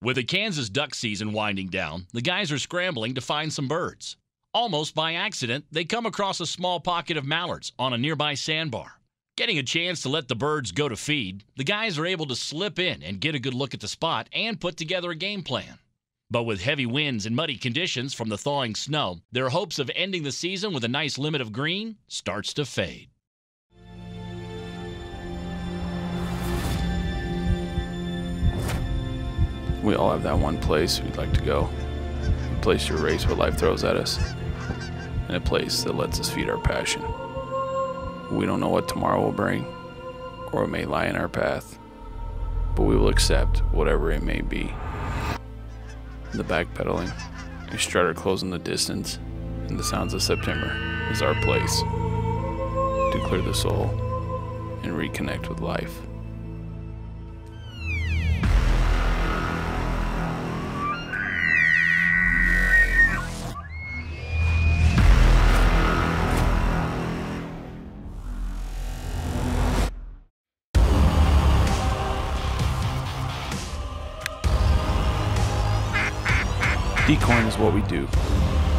With the Kansas duck season winding down, the guys are scrambling to find some birds. Almost by accident, they come across a small pocket of mallards on a nearby sandbar. Getting a chance to let the birds go to feed, the guys are able to slip in and get a good look at the spot and put together a game plan. But with heavy winds and muddy conditions from the thawing snow, their hopes of ending the season with a nice limit of green starts to fade. We all have that one place we'd like to go, a place to erase what life throws at us, and a place that lets us feed our passion. We don't know what tomorrow will bring, or what may lie in our path, but we will accept whatever it may be. The backpedaling, a strutter closing the distance, and the sounds of September is our place to clear the soul and reconnect with life. Decoying is what we do.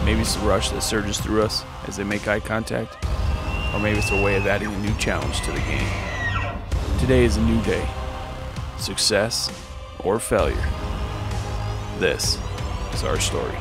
Maybe it's the rush that surges through us as they make eye contact, or maybe it's a way of adding a new challenge to the game. Today is a new day. Success or failure. This is our story.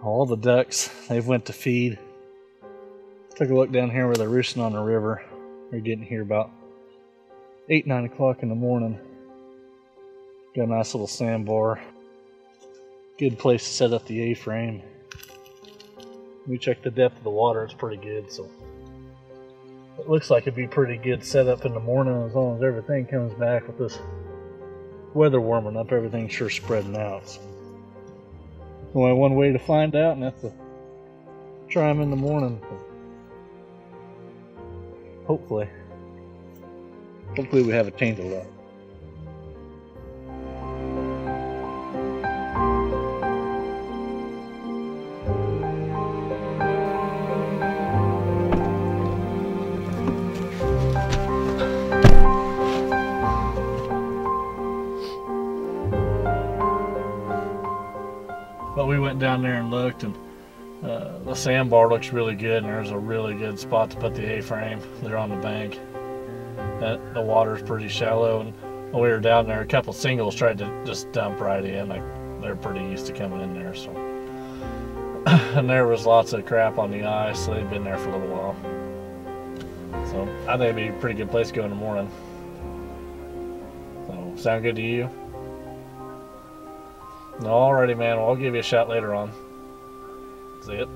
All the ducks, they've went to feed. Took a look down here where they're roosting on the river. They're getting here about 8, 9 o'clock in the morning. Got a nice little sandbar. Good place to set up the A-frame. We checked the depth of the water, it's pretty good, so it looks like it'd be pretty good setup in the morning as long as everything comes back with this weather warming up, everything's sure spreading out. So only one way to find out, and that's to try them in the morning. Hopefully we have a change of luck. But we went down there and looked, and the sandbar looks really good, and there's a really good spot to put the A-frame. They're on the bank. The water's pretty shallow, and when we were down there, a couple singles tried to just dump right in. They're pretty used to coming in there, so. And there was lots of crap on the ice, so they've been there for a little while. So I think it'd be a pretty good place to go in the morning. So, sound good to you? Alrighty, man. Well, I'll give you a shot later on. See it.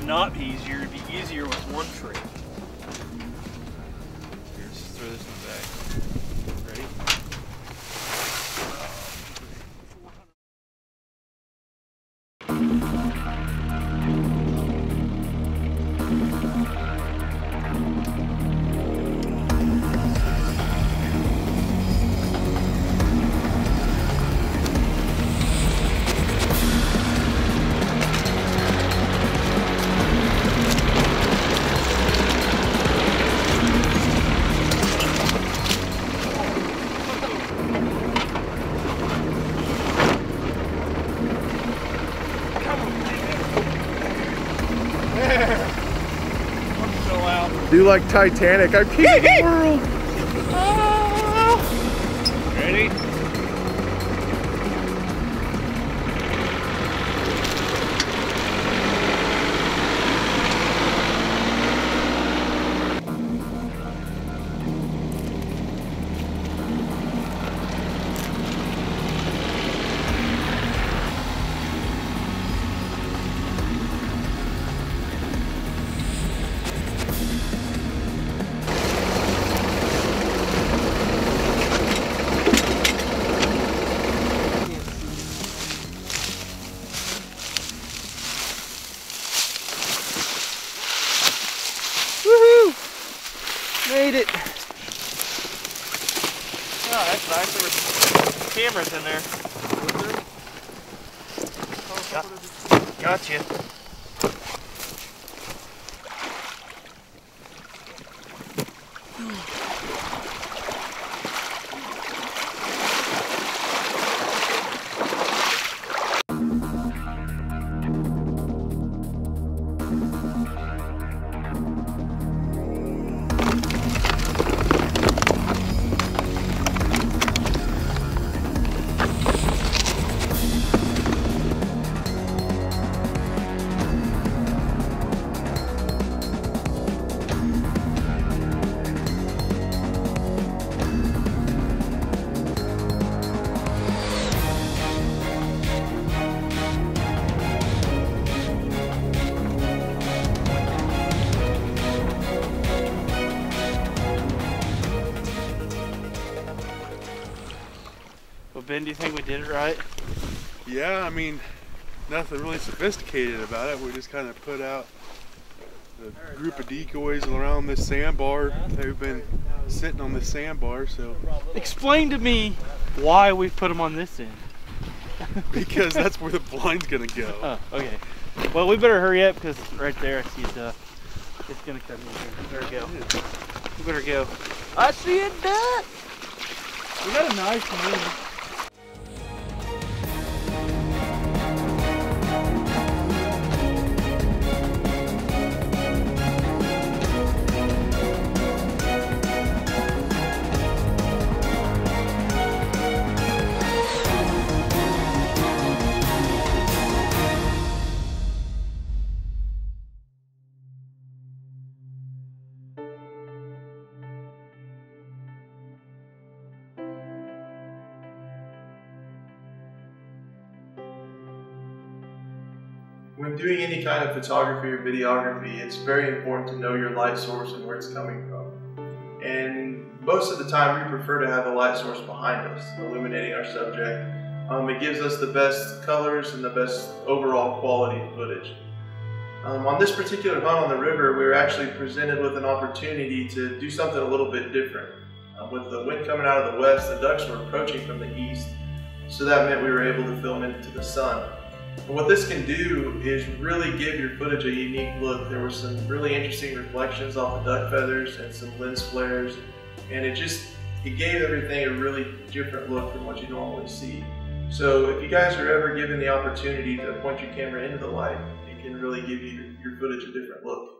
not be easier. It'd be easier with one tree. Here, let's just throw this in the bag. Ready? Do like Titanic, I'm king of the world. Ready? Made it. Oh, that's nice. There were cameras in there. Gotcha. Well, Ben, do you think we did it right? Yeah, I mean, nothing really sophisticated about it. We just kind of put out a group of decoys around this sandbar. They've been sitting on this sandbar, so. Explain to me why we put them on this end. Because that's where the blind's gonna go. Oh, okay. Well, we better hurry up because right there I see a duck. It's gonna come in here. There we go. We better go. I see a duck. We got a nice one. When doing any kind of photography or videography, it's very important to know your light source and where it's coming from. And most of the time we prefer to have a light source behind us, illuminating our subject. It gives us the best colors and the best overall quality footage. On this particular hunt on the river, we were actually presented with an opportunity to do something a little bit different. With the wind coming out of the west, the ducks were approaching from the east, so that meant we were able to film into the sun. And what this can do is really give your footage a unique look. There were some really interesting reflections off the duck feathers and some lens flares, and it gave everything a really different look from what you normally see. So if you guys are ever given the opportunity to point your camera into the light, it can really give you your footage a different look.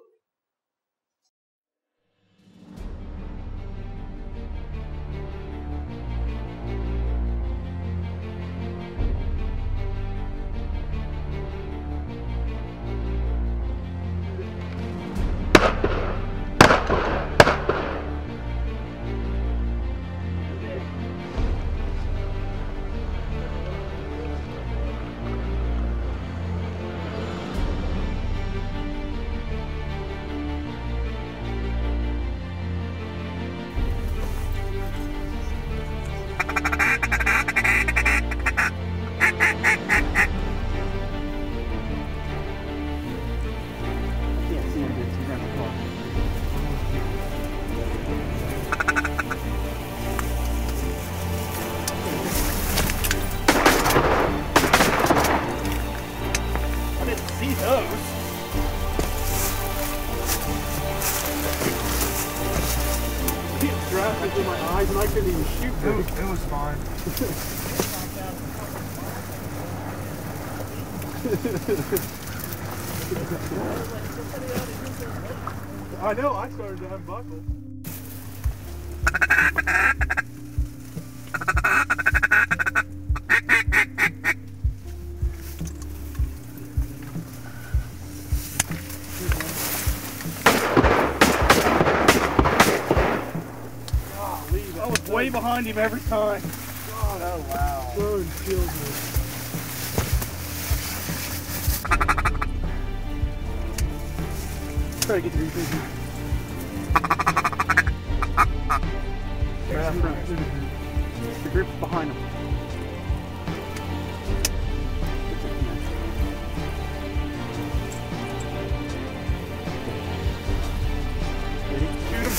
I couldn't even shoot through. It was fine. I know, I started to unbuckle. I was way behind him every time. God, oh wow. Burn killed me. Try to get through here. The grip's behind him. Ready? Shoot him.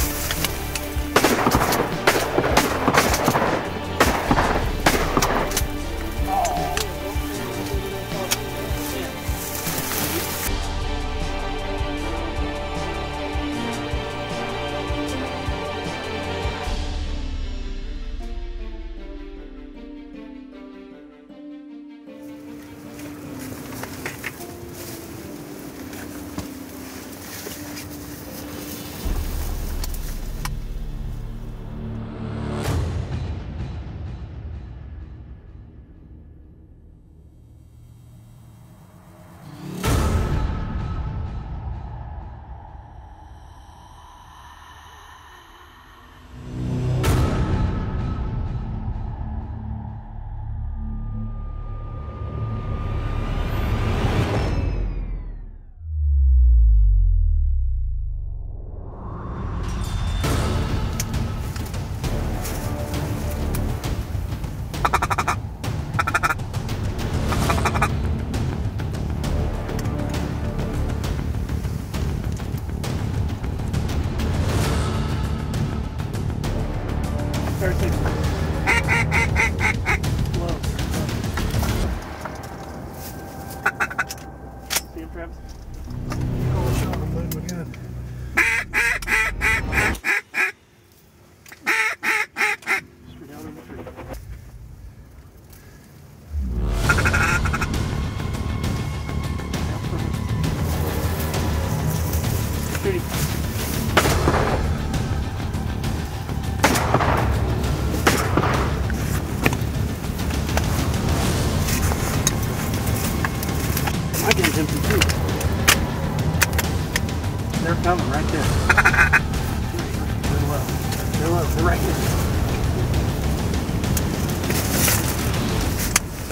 See him, Travis? Oh, shot him, let him again. Straight out of the tree. Shoot him. I can him some too. They're coming right there. They're low. They're low. They're right here.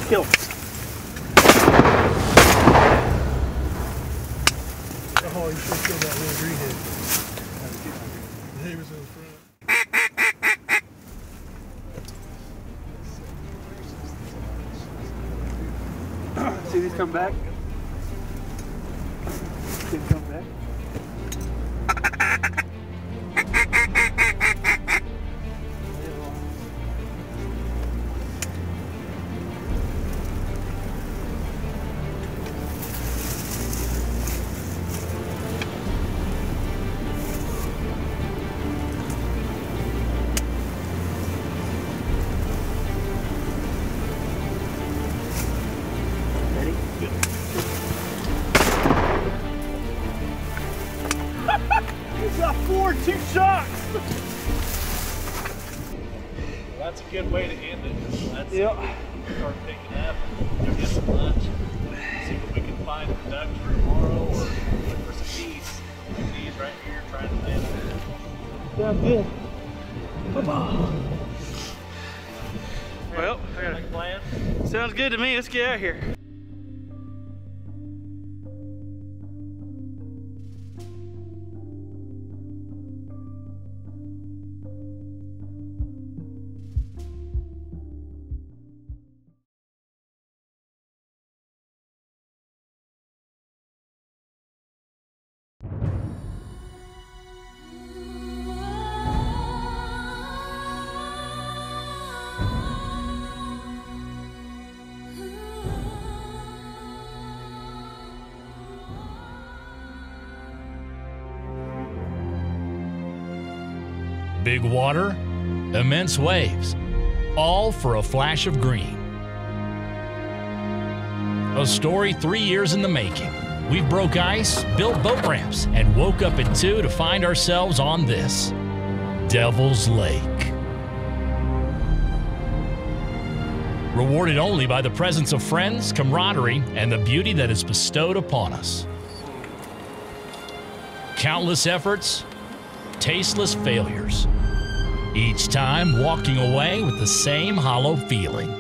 Kill. Oh, you should kill that little greenhead. He was in front. See these come back? See these come back? Ready? He's got 2 shots! Well, that's a good way to end it. That's Yep. start picking up, go get some lunch, see what we can find for ducks for tomorrow, or look for some geese. Like these right here, trying to land them. Sounds good. Well, I got a plan. sounds good to me. Let's get out of here. Big water, immense waves, all for a flash of green. A story 3 years in the making. We broke ice, built boat ramps, and woke up at 2 to find ourselves on this Devil's Lake. Rewarded only by the presence of friends, camaraderie, and the beauty that is bestowed upon us. Countless efforts, tasteless failures. Each time walking away with the same hollow feeling.